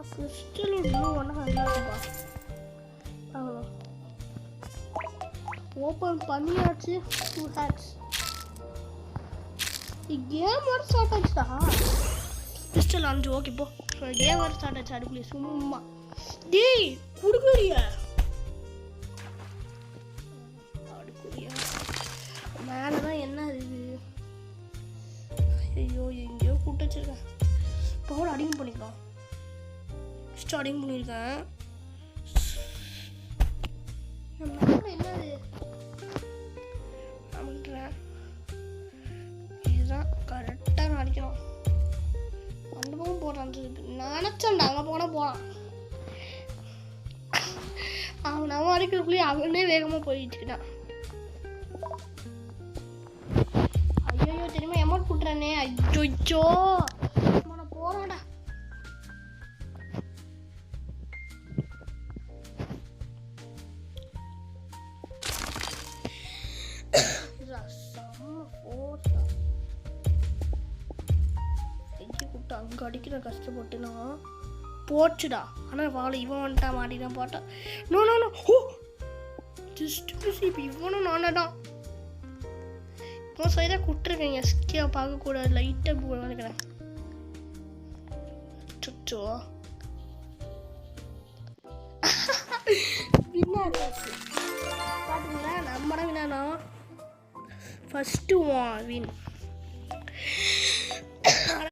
Crystal இன்னும் ஒன்றா நல்லாயிருக்குப்பா. அவ்வளோ ஓப்பன் பண்ணியாச்சு. 2 ஹேட்ஸ். கேம் வர ஸ்டார்ட் ஆச்சுடா. கிறிஸ்டல் 5 ஓகே போ. கேம் வர ஸ்டார்ட் ஆச்சு. அதுக்குள்ளே சும்மா டேய் குடுக்குறிய அடுக்குறியா மேலே தான் என்ன இருக்குது. ஐயோ எங்கேயோ கூட்டு வச்சிருக்கேன். பவர் அடிங்க பண்ணிக்கலாம். ஸ்டார்டிங் பண்ணியிருக்கேன். என்னது பண்ணுறேன். இதுதான் கரெக்டாக அடிக்கணும். அந்த பக்கம் போடுறான். நினச்சேன்டா அங்கே போனால் போகலாம். அவன் அடிக்கிறதுக்குள்ளேயே அவனே வேகமாக போயிட்டு இருக்கான். ஐயோ தெரியுமா எமௌண்ட் கொடுக்குறானே. ஐயோ நான் போகிறேன்டா. அங்கே அடிக்கிற கஷ்டப்பட்டுனா போச்சுடா. ஆனால் வாழை இவன் வந்துட்டான். மாட்டிதான் போட்டான். No no no. Oh just miss. இப்போ இவனும் நானே தான். இவன் சைடாக கூப்பிட்டுருக்கேங்க. ஸ்கியாக பார்க்கக்கூடாது. லைட்டாக நினைக்கிறேன். சுச்சோ வின்னாச்சு பார்த்தீங்களா. நம்ம தான் வினானா ஃபஸ்ட்டு வின்.